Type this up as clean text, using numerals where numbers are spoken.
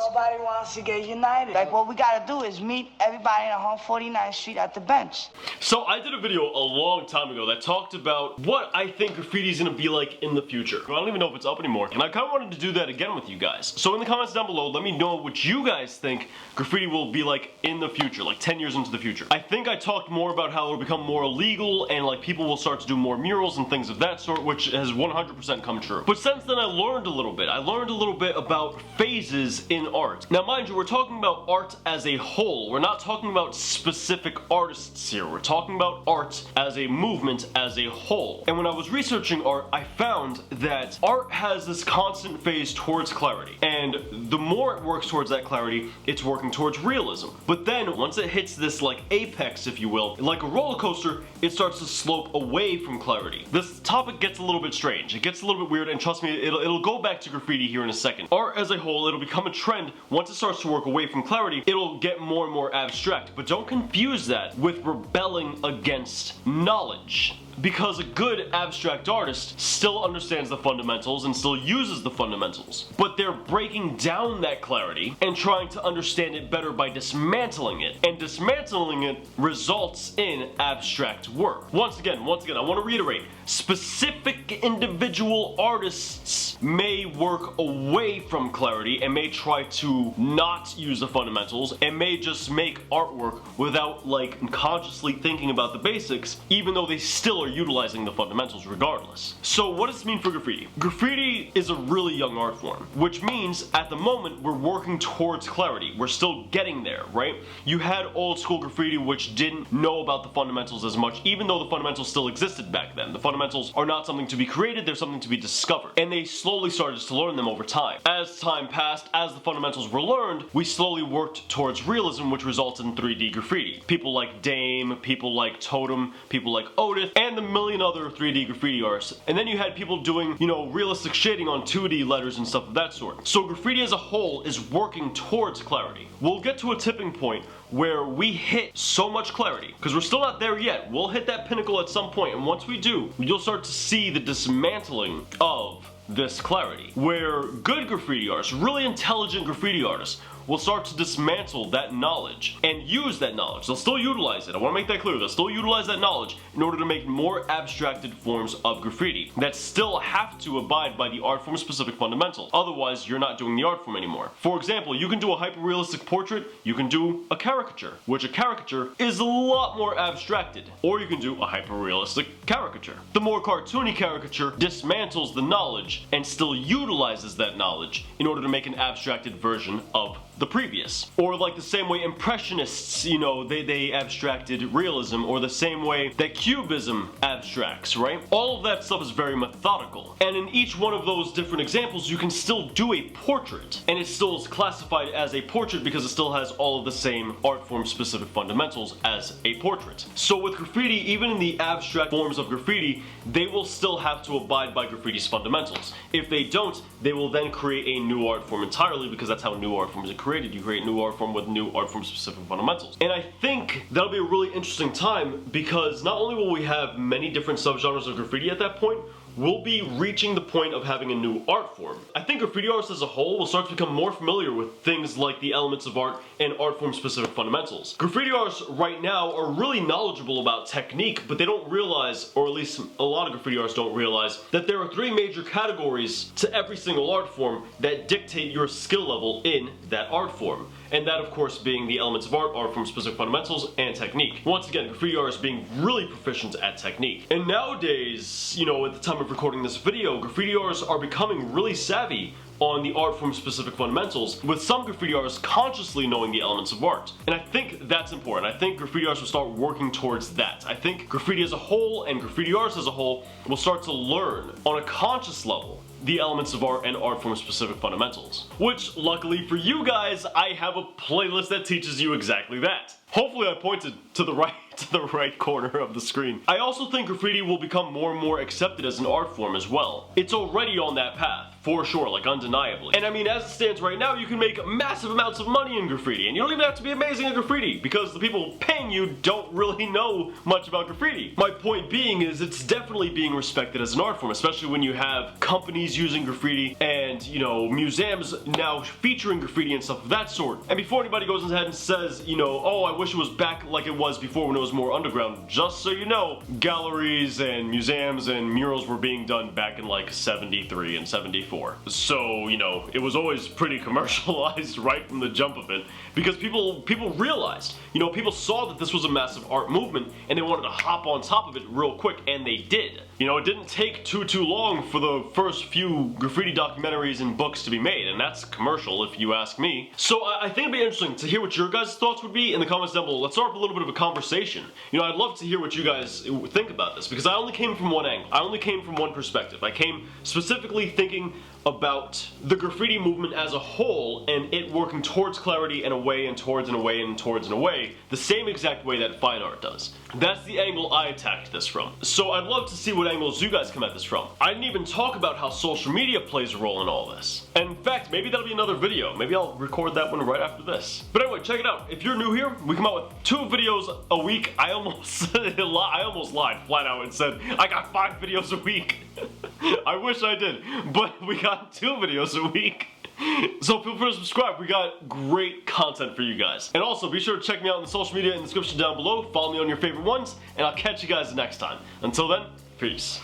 Nobody wants to get united. Like, what we gotta do is meet everybody on 149th Street at the bench. So I did a video a long time ago that talked about what I think graffiti is gonna be like in the future. I don't even know if it's up anymore, and I kind of wanted to do that again with you guys. So in the comments down below, let me know what you guys think graffiti will be like in the future, like 10 years into the future. I think I talked more about how it'll become more illegal and like people will start to do more murals and things of that sort, which has 100% come true. But since then I learned a little bit. I learned a little bit about phases in art. Now mind you, we're talking about art as a whole. We're not talking about specific artists here. We're talking about art as a movement as a whole. And when I was researching art, I found that art has this constant phase towards clarity. And the more it works towards that clarity, it's working towards realism. But then once it hits this like apex, if you will, like a roller coaster, it starts to slope away from clarity. This topic gets a little bit strange. It gets a little bit weird, and trust me, it'll go back to graffiti here in a second. Art as a whole, it'll become a trend. Once it starts to work away from clarity, it'll get more and more abstract. But don't confuse that with rebelling against knowledge. Because a good abstract artist still understands the fundamentals and still uses the fundamentals. But they're breaking down that clarity and trying to understand it better by dismantling it. And dismantling it results in abstract work. Once again, I want to reiterate, specific individual artists may work away from clarity and may try to not use the fundamentals and may just make artwork without like consciously thinking about the basics, even though they still are utilizing the fundamentals regardless. So what does this mean for graffiti? Graffiti is a really young art form, which means at the moment we're working towards clarity. We're still getting there, right? You had old school graffiti which didn't know about the fundamentals as much, even though the fundamentals still existed back then. The fundamentals are not something to be created, they're something to be discovered. And they slowly started to learn them over time. As time passed, as the fundamentals were learned, we slowly worked towards realism, which resulted in 3D graffiti. People like Dame, people like Totem, people like Otis, and the million other 3D graffiti artists. And then you had people doing, you know, realistic shading on 2D letters and stuff of that sort. So graffiti as a whole is working towards clarity. We'll get to a tipping point where we hit so much clarity, because we're still not there yet. We'll hit that pinnacle at some point, and once we do, you'll start to see the dismantling of this clarity, where good graffiti artists, really intelligent graffiti artists, will start to dismantle that knowledge and use that knowledge. They'll still utilize it. I want to make that clear. They'll still utilize that knowledge in order to make more abstracted forms of graffiti that still have to abide by the art form specific fundamentals. Otherwise, you're not doing the art form anymore. For example, you can do a hyper-realistic portrait, you can do a caricature, which a caricature is a lot more abstracted. Or you can do a hyper-realistic caricature. The more cartoony caricature dismantles the knowledge and still utilizes that knowledge in order to make an abstracted version of the previous. Or like the same way Impressionists, you know, they abstracted realism, or the same way that Cubism abstracts, right? All of that stuff is very methodical. And in each one of those different examples, you can still do a portrait. And it still is classified as a portrait because it still has all of the same art form specific fundamentals as a portrait. So with graffiti, even in the abstract forms of graffiti, they will still have to abide by graffiti's fundamentals. If they don't, they will then create a new art form entirely, because that's how new art forms are created. You create new art form with new art form specific fundamentals. And I think that'll be a really interesting time, because not only will we have many different subgenres of graffiti at that point, we'll be reaching the point of having a new art form. I think graffiti artists as a whole will start to become more familiar with things like the elements of art and art form specific fundamentals. Graffiti artists right now are really knowledgeable about technique, but they don't realize, or at least a lot of graffiti artists don't realize, that there are three major categories to every single art form that dictate your skill level in that art form. And that, of course, being the elements of art, art form specific fundamentals, and technique. Once again, graffiti artists being really proficient at technique. And nowadays, you know, at the time of recording this video, graffiti artists are becoming really savvy on the art form specific fundamentals, with some graffiti artists consciously knowing the elements of art. And I think that's important. I think graffiti artists will start working towards that. I think graffiti as a whole and graffiti artists as a whole will start to learn on a conscious level the elements of art and art form specific fundamentals. Which, luckily for you guys, I have a playlist that teaches you exactly that. Hopefully I pointed to the right corner of the screen. I also think graffiti will become more and more accepted as an art form as well. It's already on that path, for sure, like undeniably. And I mean, as it stands right now, you can make massive amounts of money in graffiti, and you don't even have to be amazing at graffiti, because the people paying you don't really know much about graffiti. My point being is it's definitely being respected as an art form, especially when you have companies using graffiti and, you know, museums now featuring graffiti and stuff of that sort. And before anybody goes ahead and says, you know, oh, I wish it was back like it was before when it was more underground, just so you know, galleries and museums and murals were being done back in like 73 and 74. So, you know, it was always pretty commercialized right from the jump of it, because people realized, you know, people saw that this was a massive art movement and they wanted to hop on top of it real quick, and they did. You know, it didn't take too long for the first few graffiti documentaries and books to be made, and that's commercial if you ask me. So I think it'd be interesting to hear what your guys' thoughts would be in the comments down below. Let's start up a little bit of a conversation. You know, I'd love to hear what you guys think about this, because I only came from one angle. I only came from one perspective. I came specifically thinking about the graffiti movement as a whole and it working towards clarity and away and towards and away and towards and away, the same exact way that fine art does. That's the angle I attacked this from. So I'd love to see what angles you guys come at this from. I didn't even talk about how social media plays a role in all this. And in fact, maybe that'll be another video. Maybe I'll record that one right after this. But anyway, check it out. If you're new here, we come out with 2 videos a week. I almost lied flat out and said I got 5 videos a week. I wish I did, but we got 2 videos a week. So feel free to subscribe. We got great content for you guys. And also be sure to check me out on the social media in the description down below. Follow me on your favorite ones, and I'll catch you guys next time. Until then, peace.